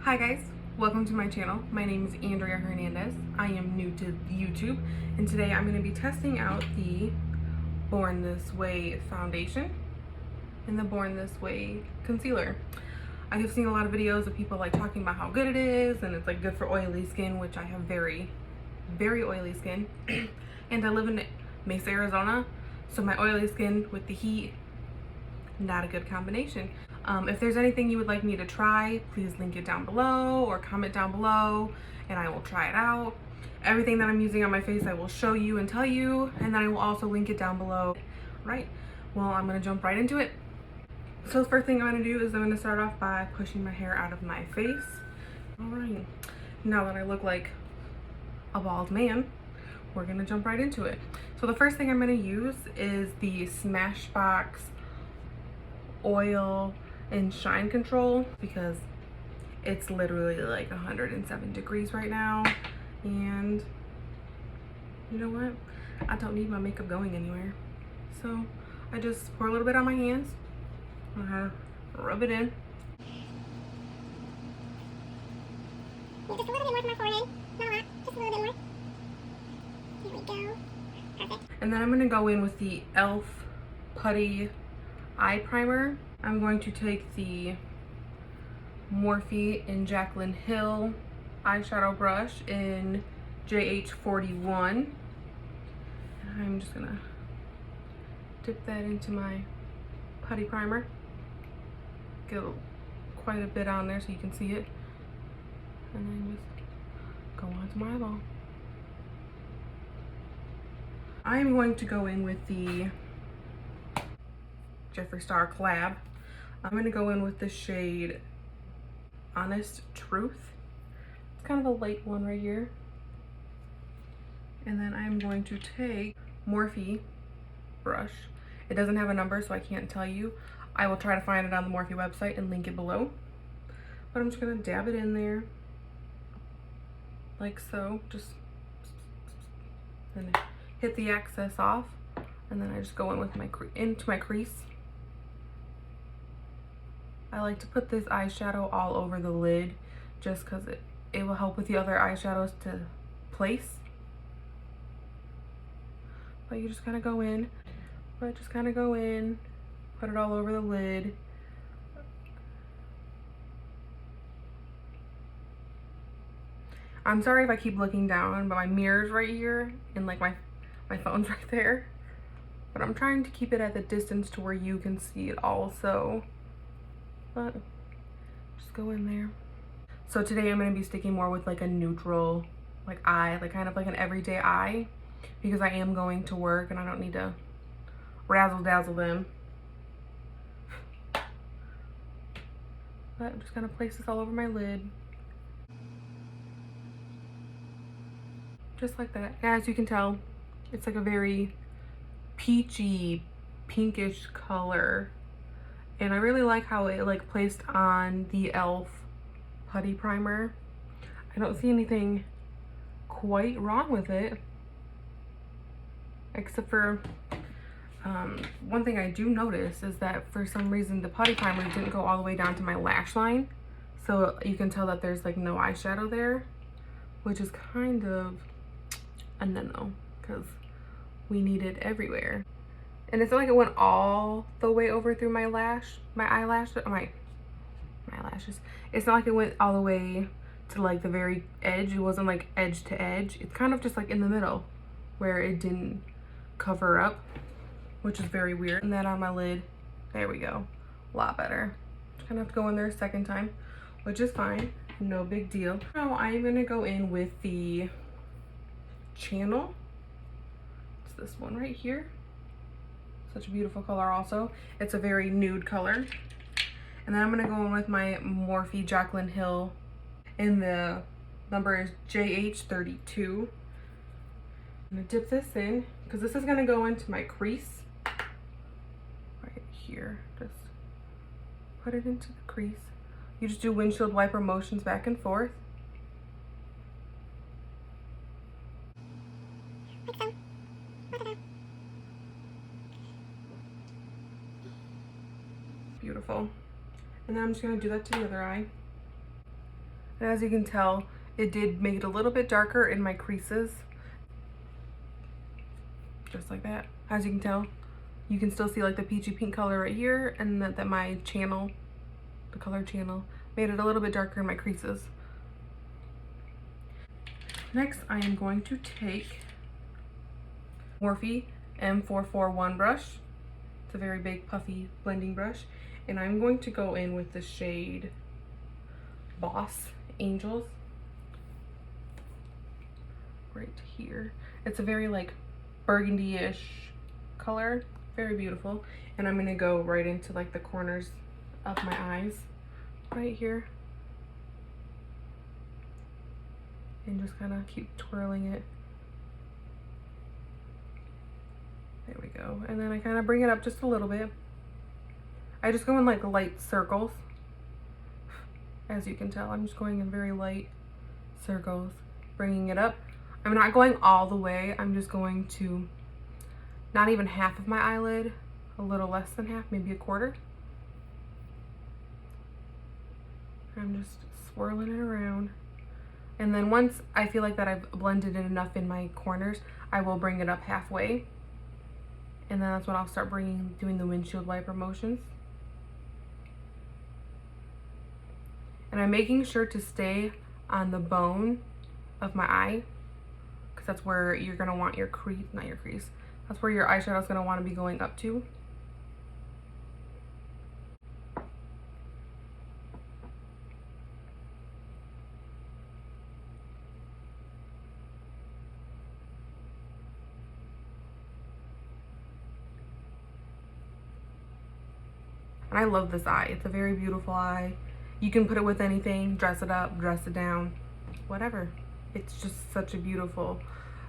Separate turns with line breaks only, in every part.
Hi guys, welcome to my channel. My name is Andria Hernandez. I am new to YouTube, and today I'm going to be testing out the Born This Way foundation and the Born This Way concealer. I have seen a lot of videos of people like talking about how good it is, and it's like good for oily skin, which I have very oily skin. And I live in Mesa, Arizona, so my oily skin with the heat, not a good combination. If there's anything you would like me to try, please link it down below or comment down below and I will try it out. Everything that I'm using on my face I will show you and tell you, and then I will also link it down below. Right, well, I'm gonna jump right into it. So the first thing I'm gonna do is I'm gonna start off by pushing my hair out of my face. All right, now that I look like a bald man, we're gonna jump right into it. So the first thing I'm gonna use is the Smashbox oil and shine control, because it's literally like 107 degrees right now, and you know what, I don't need my makeup going anywhere, so I just pour a little bit on my hands, rub it in.
Just a little bit more from my forehead, not a lot, just a little bit more. Here we go. Perfect.
And then I'm going to go in with the e.l.f. Putty Eye Primer. I'm going to take the Morphe and Jaclyn Hill eyeshadow brush in JH41. And I'm just going to dip that into my putty primer. Get quite a bit on there so you can see it. And then just go onto my eyeball. I'm going to go in with the Jeffree Starr collab. I'm going to go in with the shade Honest Truth. It's kind of a light one right here. And then I'm going to take Morphe brush. It doesn't have a number, so I can't tell you. I will try to find it on the Morphe website and link it below. But I'm just going to dab it in there like so. Just and hit the excess off. And then I just go in with my into my crease. I like to put this eyeshadow all over the lid just because it will help with the other eyeshadows to place. But you just kind of go in, put it all over the lid. I'm sorry if I keep looking down, but my mirror's right here and like my phone's right there. But I'm trying to keep it at the distance to where you can see it also. But just go in there. So today I'm going to be sticking more with like a neutral like eye, like kind of like an everyday eye, because I am going to work and I don't need to razzle dazzle them. But I'm just going to place this all over my lid. Just like that. As you can tell, it's like a very peachy, pinkish color. And I really like how it like placed on the e.l.f. putty primer. I don't see anything quite wrong with it, except for one thing I do notice is that for some reason the putty primer didn't go all the way down to my lash line, so you can tell that there's like no eyeshadow there, which is kind of a no-no because we need it everywhere. And it's not like it went all the way over through my eyelashes. It's not like it went all the way to like the very edge. It wasn't like edge to edge. It's kind of just like in the middle where it didn't cover up, which is very weird. And then on my lid, there we go. A lot better. Just gonna have to go in there a second time, which is fine. No big deal. Now I'm gonna go in with the Channel. It's this one right here. Such a beautiful color also. It's a very nude color. And then I'm going to go in with my Morphe Jaclyn Hill, and the number is JH32. I'm going to dip this in because this is going to go into my crease right here. Just put it into the crease. You just do windshield wiper motions back and forth.
Like so.
Beautiful. And then I'm just going to do that to the other eye. And as you can tell, it did make it a little bit darker in my creases. Just like that. As you can tell, you can still see like the peachy pink color right here, and that my channel, the color channel, made it a little bit darker in my creases. Next, I am going to take Morphe M441 brush. It's a very big puffy blending brush, and I'm going to go in with the shade Boss Angels right here. It's a very like burgundy-ish color, very beautiful, and I'm gonna go right into like the corners of my eyes right here, and just kind of keep twirling it. There we go. And then I kind of bring it up just a little bit. I just go in like light circles. As you can tell, I'm just going in very light circles, bringing it up. I'm not going all the way. I'm just going to not even half of my eyelid, a little less than half, maybe a quarter. I'm just swirling it around. And then once I feel like that I've blended it enough in my corners, I will bring it up halfway. And then that's when I'll start doing the windshield wiper motions. And I'm making sure to stay on the bone of my eye, because that's where you're gonna want your crease, not your crease, that's where your eyeshadow is gonna wanna be going up to. And I love this eye. It's a very beautiful eye. You can put it with anything, dress it up, dress it down, whatever. It's just such a beautiful,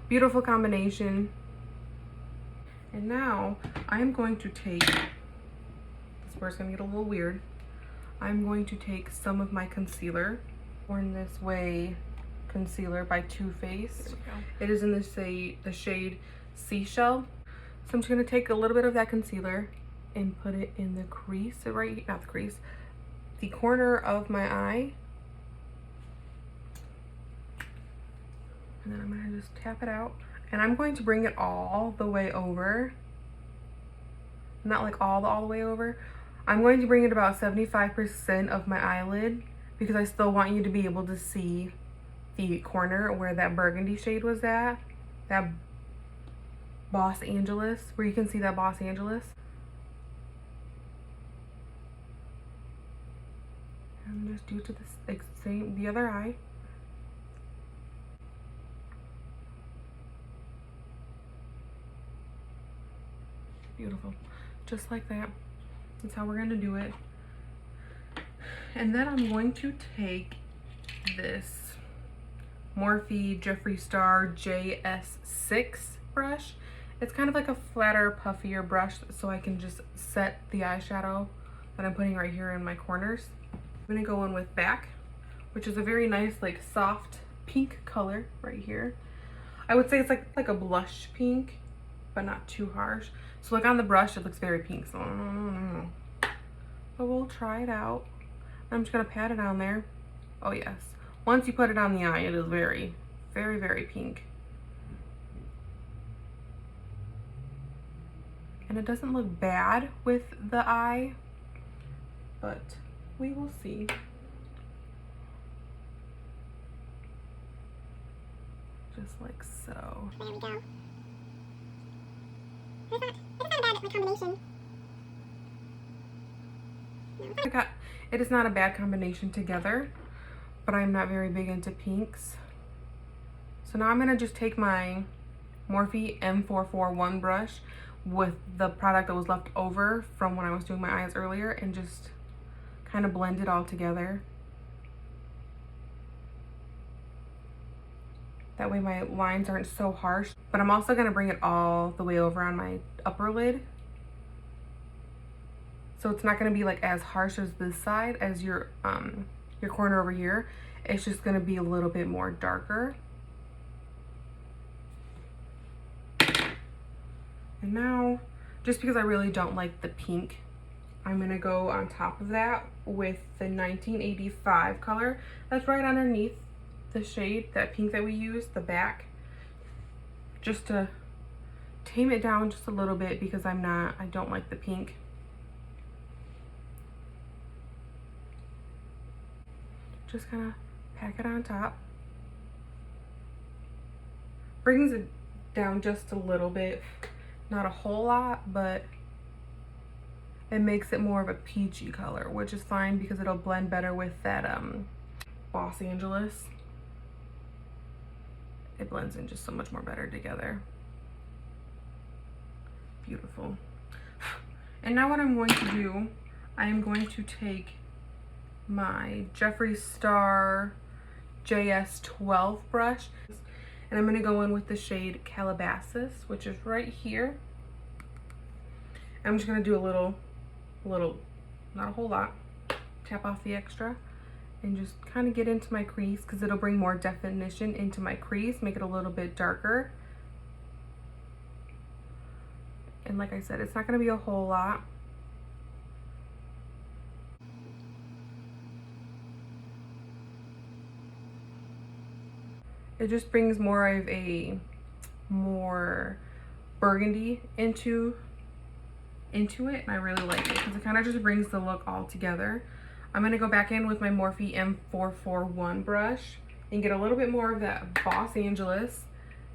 beautiful combination. And now I'm going to take, this is where it's gonna get a little weird. I'm going to take some of my concealer, Born This Way concealer by Too Faced. It is in the shade Seashell. So I'm just gonna take a little bit of that concealer and put it in the crease, not the crease, the corner of my eye. And then I'm gonna just tap it out. And I'm going to bring it all the way over. Not like all the way over. I'm going to bring it about 75% of my eyelid, because I still want you to be able to see the corner where that burgundy shade was at. That Boss Angeles, where you can see that Boss Angeles. And just do to the other eye. Beautiful. Just like that. That's how we're gonna do it. And then I'm going to take this Morphe Jeffree Starr JS6 brush. It's kind of like a flatter, puffier brush, so I can just set the eyeshadow that I'm putting right here in my corners. I'm gonna go in with Back, which is a very nice, like soft pink color right here. I would say it's like a blush pink, but not too harsh. So like on the brush, it looks very pink, so I don't know. But we'll try it out. I'm just gonna pat it on there. Oh yes. Once you put it on the eye, it is very, very, very pink. And it doesn't look bad with the eye, but we will see. Just like so.
There we go. It's not a bad combination.
It is not a bad combination together, but I'm not very big into pinks. So now I'm gonna just take my Morphe M441 brush with the product that was left over from when I was doing my eyes earlier, and just kind of blend it all together. That way my lines aren't so harsh. But I'm also gonna bring it all the way over on my upper lid. So it's not gonna be like as harsh as this side as your corner over here. It's just gonna be a little bit more darker. And now, just because I really don't like the pink I'm gonna go on top of that with the 1985 color that's right underneath the shade, that pink that we used, the back, just to tame it down just a little bit because I don't like the pink. Just kind of pack it on top. Brings it down just a little bit, not a whole lot, but it makes it more of a peachy color, which is fine because it'll blend better with that Los Angeles. It blends in just so much more better together. Beautiful. And now what I'm going to do, I am going to take my Jeffree Starr JS12 brush, and I'm going to go in with the shade Calabasas, which is right here. I'm just going to do a little, not a whole lot, tap off the extra and just kind of get into my crease because it'll bring more definition into my crease, make it a little bit darker. And like I said, it's not going to be a whole lot. It just brings more of a burgundy into it, and I really like it because it kind of just brings the look all together. I'm going to go back in with my Morphe M441 brush and get a little bit more of that Los Angeles,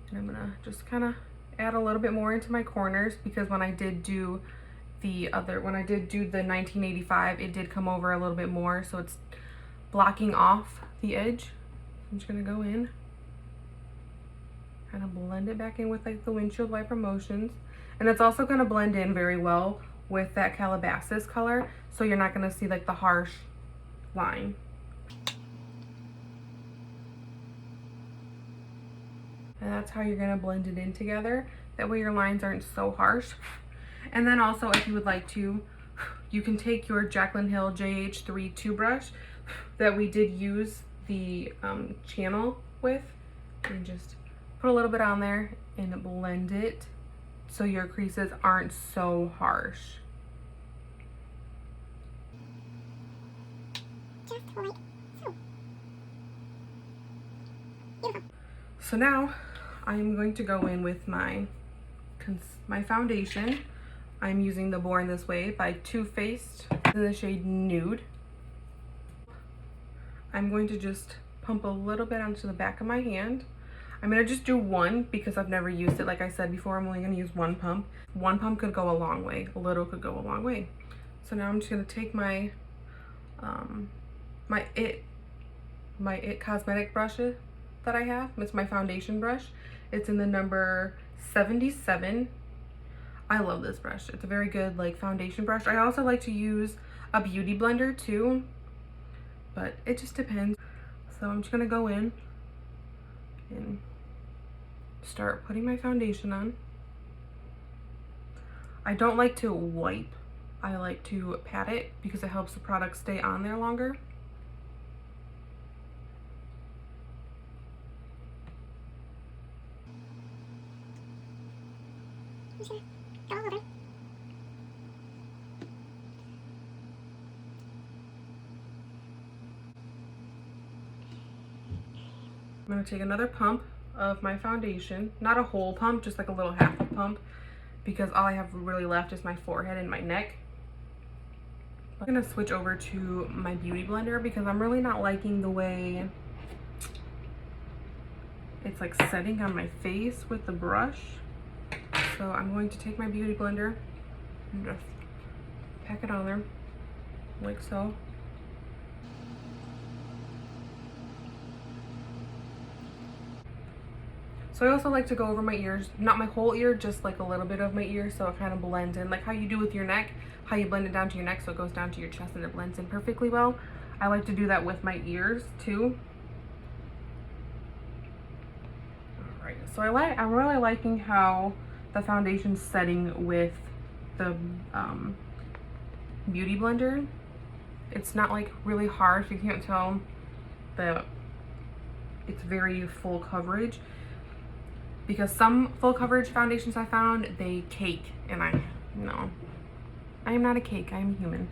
and I'm going to just kind of add a little bit more into my corners because when I did do the 1985, it did come over a little bit more, so it's blocking off the edge. I'm just going to go in, kind of blend it back in with like the windshield wiper motions. And it's also going to blend in very well with that Calabasas color, so you're not going to see like the harsh line. And that's how you're going to blend it in together. That way your lines aren't so harsh. And then also, if you would like to, you can take your Jaclyn Hill JH32 brush that we did use the channel with and just put a little bit on there and blend it so your creases aren't so harsh.
Just like so. Beautiful.
So now I'm going to go in with my foundation. I'm using the Born This Way by Too Faced in the shade Nude. I'm going to just pump a little bit onto the back of my hand. I'm going to just do one because I've never used it. Like I said before, I'm only going to use one pump. One pump could go a long way. A little could go a long way. So now I'm just going to take my my It cosmetic brush that I have. It's my foundation brush. It's in the number 77. I love this brush. It's a very good like foundation brush. I also like to use a beauty blender too, but it just depends. So I'm just going to go in and start putting my foundation on. I don't like to wipe. I like to pat it because it helps the product stay on there longer.
I'm just gonna go all over.
I'm going to take another pump of my foundation, not a whole pump, just like a little half a pump, because all I have really left is my forehead and my neck. I'm going to switch over to my beauty blender because I'm really not liking the way it's like setting on my face with the brush. So I'm going to take my beauty blender and just pack it on there like so. So I also like to go over my ears, not my whole ear, just like a little bit of my ear, so it kind of blends in, like how you do with your neck, how you blend it down to your neck so it goes down to your chest and it blends in perfectly well. I like to do that with my ears too. Alright, so I'm really liking how the foundation's setting with the beauty blender. It's not like really harsh, you can't tell that it's very full coverage. Because some full coverage foundations I found, they cake, and no. I am not a cake, I am a human.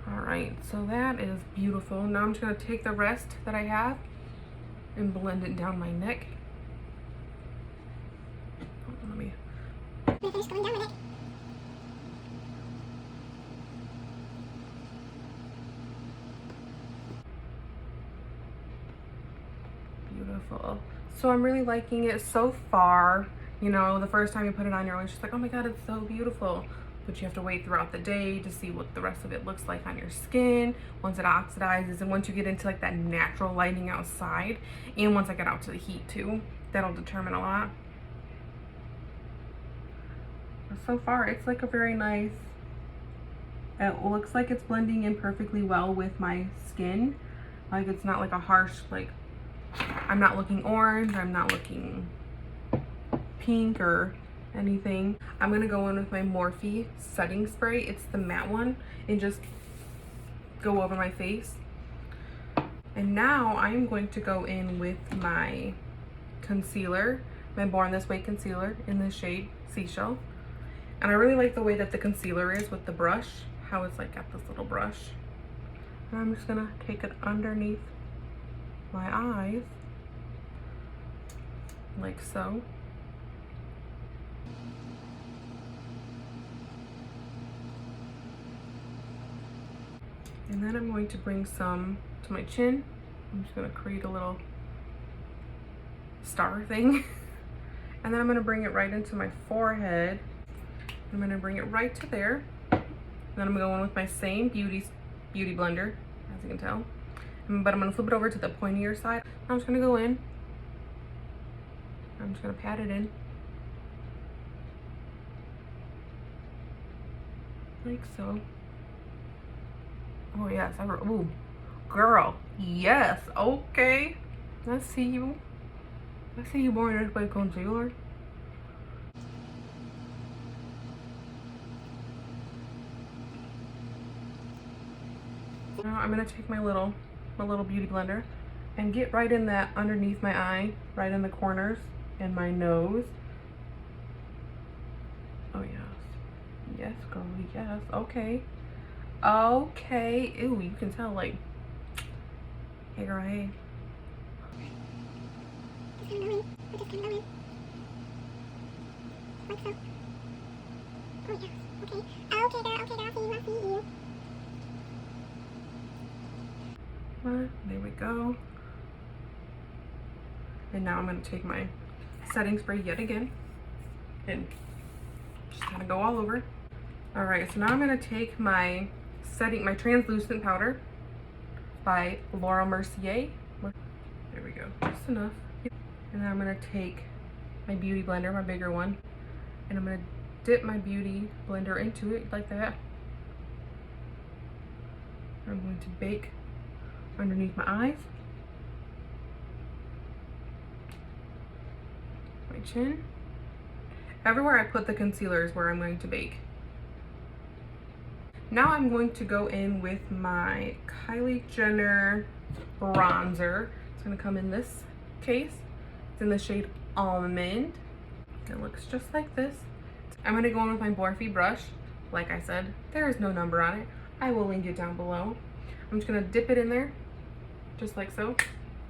All right, so that is beautiful. Now I'm just gonna take the rest that I have and blend it down my neck. Let me.
finish going down my neck.
Beautiful. So I'm really liking it so far. You know, the first time you put it on, you're always just like, oh my God, it's so beautiful. But you have to wait throughout the day to see what the rest of it looks like on your skin once it oxidizes, and once you get into like that natural lighting outside, and once I get out to the heat too. That'll determine a lot. But so far, it's like a very nice, it looks like it's blending in perfectly well with my skin. Like it's not like a harsh, like I'm not looking orange, I'm not looking pink or anything. I'm gonna go in with my Morphe setting spray. It's the matte one, and just go over my face. And now I'm going to go in with my concealer, my Born This Way concealer in the shade Seashell. And I really like the way that the concealer is with the brush, how it's like got this little brush. And I'm just gonna take it underneath my eyes, like so. And then I'm going to bring some to my chin. I'm just gonna create a little star thing. And then I'm gonna bring it right into my forehead. I'm gonna bring it right to there. And then I'm gonna go in with my same beauty blender, as you can tell. But I'm gonna flip it over to the pointier side. I'm just gonna go in. I'm just gonna pat it in. Like so. Oh yes, ooh, girl, yes, okay. I see you. I see you Born This Way concealer. Now I'm gonna take my little beauty blender and get right in that underneath my eye, right in the corners, and my nose. Oh yes, yes, girl, yes, okay. Okay, ew, you can tell, like, hey girl, hey.
Just kind of going. We're just kind of going. Like so. Oh yes. Okay. Okay, girl. Okay, girl. I see you.
There we go. And now I'm gonna take my setting spray yet again and just kind of go all over. All right, so now I'm gonna take my translucent powder by Laura Mercier. There we go, just enough. And then I'm gonna take my beauty blender, my bigger one, and I'm gonna dip my beauty blender into it like that. I'm going to bake underneath my eyes, my chin. Everywhere I put the concealer is where I'm going to bake. Now I'm going to go in with my Kylie Jenner bronzer. It's gonna come in this case. It's in the shade Almond. It looks just like this. I'm gonna go in with my Morphe brush. Like I said, there is no number on it. I will link it down below. I'm just gonna dip it in there, just like so.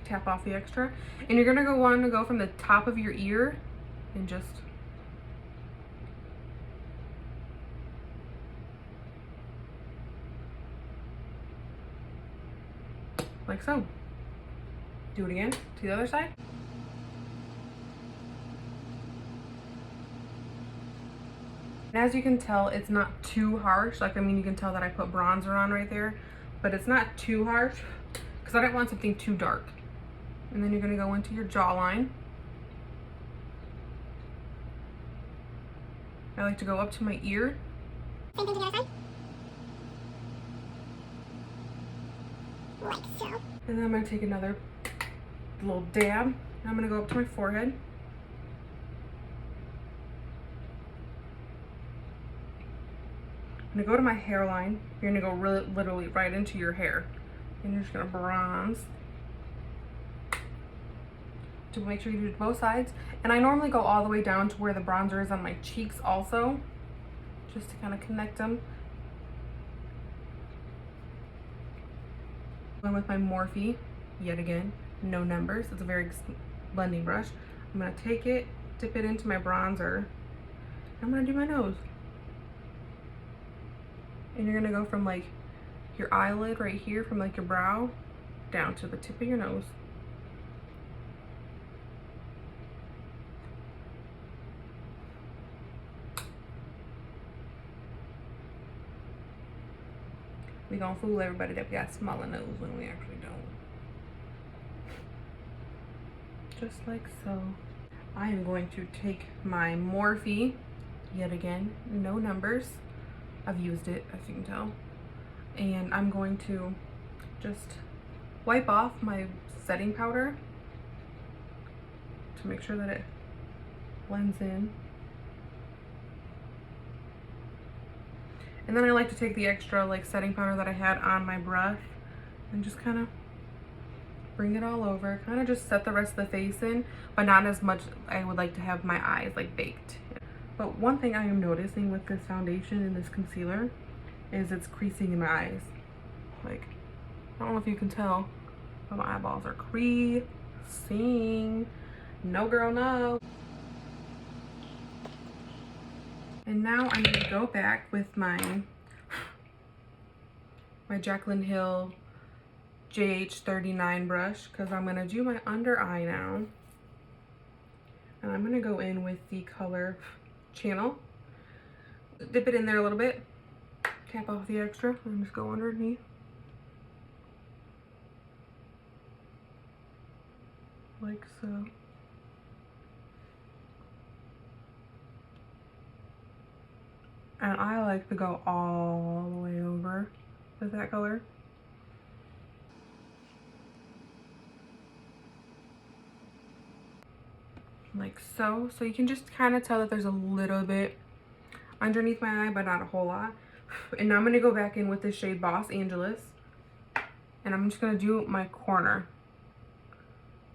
Tap off the extra. And you're gonna want to go from the top of your ear and just like so. Do it again to the other side. And as you can tell, it's not too harsh. Like, I mean, you can tell that I put bronzer on right there, but it's not too harsh because I don't want something too dark. And then you're gonna go into your jawline. I like to go up to my ear.
Same thing to the other side. Like so.
And then I'm gonna take another little dab, and I'm gonna go up to my forehead. I'm gonna go to my hairline. You're gonna go literally right into your hair. And you're just gonna bronze. To make sure you do both sides. And I normally go all the way down to where the bronzer is on my cheeks also. just to kind of connect them. Going with my Morphe, yet again, no numbers. It's a very blending brush. I'm gonna take it, dip it into my bronzer. I'm gonna do my nose. And you're gonna go from like your eyelid right here, from like your brow, down to the tip of your nose. We gonna fool everybody that we got smaller nose when we actually don't. Just like so. I am going to take my Morphe, yet again, no numbers. I've used it, as you can tell. And I'm going to just wipe off my setting powder to make sure that it blends in. And then I like to take the extra like setting powder that I had on my brush and just kind of bring it all over. Kind of just set the rest of the face in, but not as much. I would like to have my eyes like baked. But one thing I am noticing with this foundation and this concealer is it's creasing in my eyes. Like, I don't know if you can tell, but my eyeballs are creasing. No girl, no. And now I'm gonna go back with my Jaclyn Hill JH39 brush, because I'm gonna do my under eye now. And I'm gonna go in with the color Channel. Dip it in there a little bit, tap off the extra, and just go underneath. Like so. And I like to go all the way over with that color. Like so. So you can just kind of tell that there's a little bit underneath my eye, but not a whole lot. And now I'm going to go back in with the shade Boss Angeles. And I'm just going to do my corner.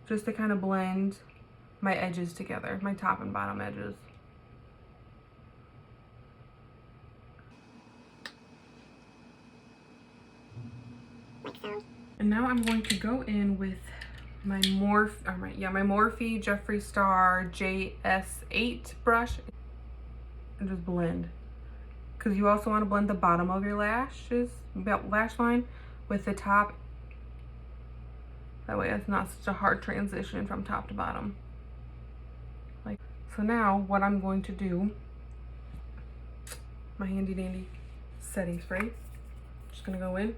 Just to kind of blend my edges together. My top and bottom edges. And now I'm going to go in with my Morphe Jeffree Starr JS8 brush and just blend. Because you also want to blend the bottom of your lashes, lash line, with the top. That way it's not such a hard transition from top to bottom. Like so. Now what I'm going to do, my handy dandy setting spray. Just gonna go in.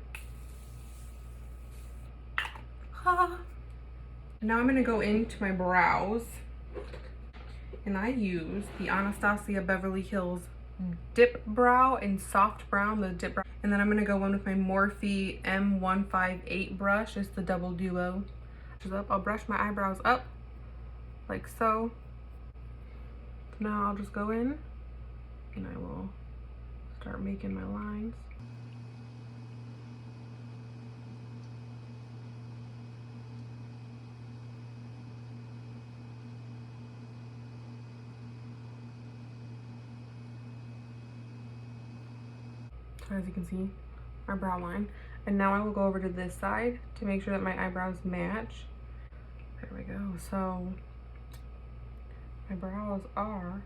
Now I'm going to go into my brows, and I use the Anastasia Beverly Hills Dip Brow in Soft Brown, the Dip Brow. And then I'm going to go in with my Morphe M158 brush. It's the double duo. I'll brush my eyebrows up like so. Now I'll just go in and I will start making my lines. So as you can see, my brow line. And now I will go over to this side to make sure that my eyebrows match. There we go. So my brows are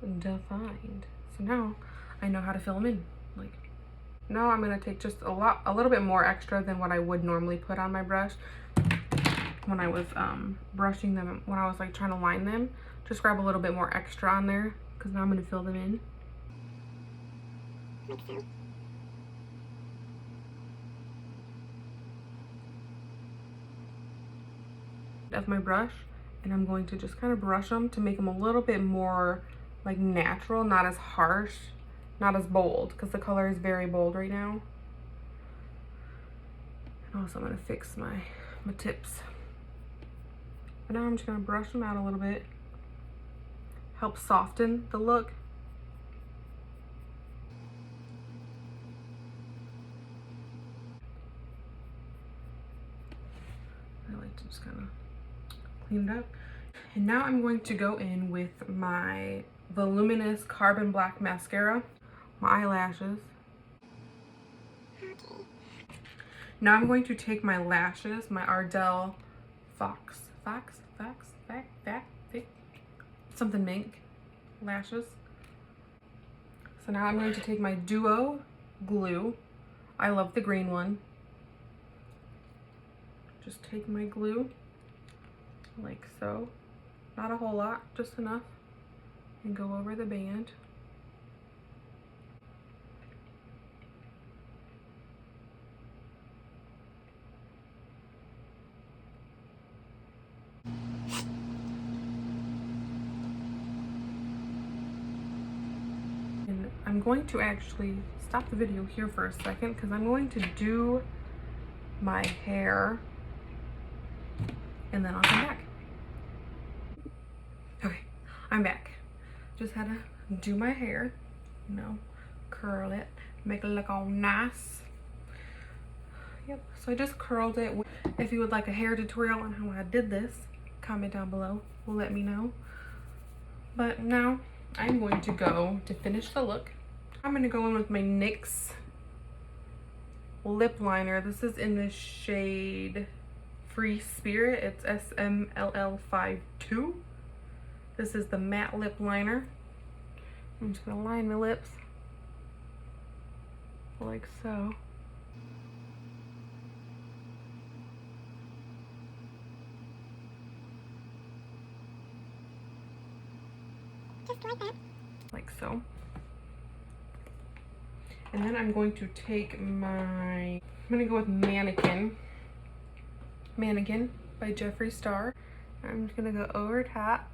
defined. So now I know how to fill them in. Like now I'm gonna take just a little bit more extra than what I would normally put on my brush when I was brushing them, when I was like trying to line them. Just grab a little bit more extra on there because now I'm gonna fill them in.
Like so.
Of my brush, and I'm going to just kind of brush them to make them a little bit more like natural, not as harsh, not as bold, because the color is very bold right now. And also I'm going to fix my tips. But now I'm just going to brush them out a little bit, help soften the look. I like to just kind of clean it up. And now I'm going to go in with my Voluminous Carbon Black Mascara. My eyelashes.
Okay.
Now I'm going to take my lashes, my Ardell something mink lashes. So now I'm going to take my Duo glue. I love the green one. Just take my glue like so. Not a whole lot, just enough. And go over the band. And I'm going to actually stop the video here for a second because I'm going to do my hair and then I'll come back. Okay, I'm back. Just had to do my hair, you know, curl it, make it look all nice. Yep, so I just curled it. If you would like a hair tutorial on how I did this, comment down below, let me know. But now I'm going to go to finish the look. I'm going to go in with my NYX lip liner. This is in the shade Free Spirit. It's SMLL52. This is the matte lip liner. I'm just going to line my lips like so.
Just like that.
Like so. And then I'm going to take I'm going to go with Mannequin by Jeffree Starr. I'm just going to go over top.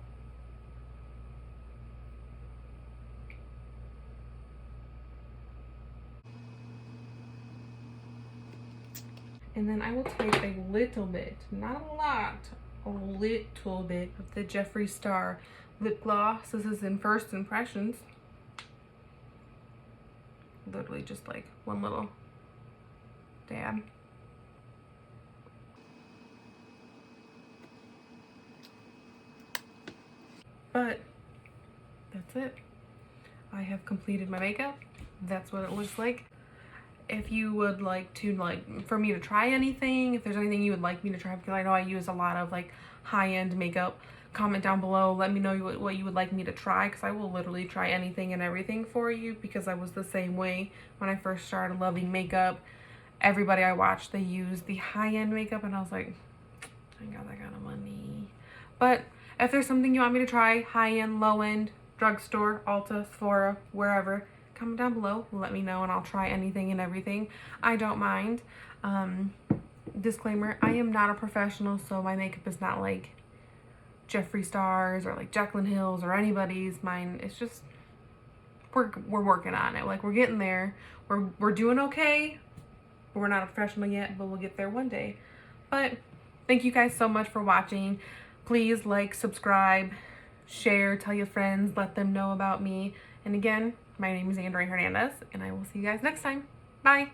And then I will take a little bit, not a lot, a little bit of the Jeffree Starr lip gloss. This is in First Impressions. Literally just like one little dab. But that's it. I have completed my makeup. That's what it looks like. If you would like to, for me to try anything, if there's anything you would like me to try, because I know I use a lot of like high-end makeup, comment down below. Let me know what you would like me to try, because I will literally try anything and everything for you, because I was the same way when I first started loving makeup. Everybody I watched, they use the high-end makeup, and I was like, I ain't got that kind of money. But if there's something you want me to try, high-end, low-end, drugstore, Ulta, Sephora, wherever, comment down below, let me know, and I'll try anything and everything. I don't mind. Disclaimer, I am not a professional, so my makeup is not like Jeffree Star's or like Jaclyn Hill's or anybody's. Mine, it's just, we're working on it. Like, we're getting there. We're doing okay. We're not a professional yet, but we'll get there one day. But thank you guys so much for watching. Please like, subscribe, share, tell your friends, let them know about me. And again, my name is Andria Hernandez, and I will see you guys next time. Bye.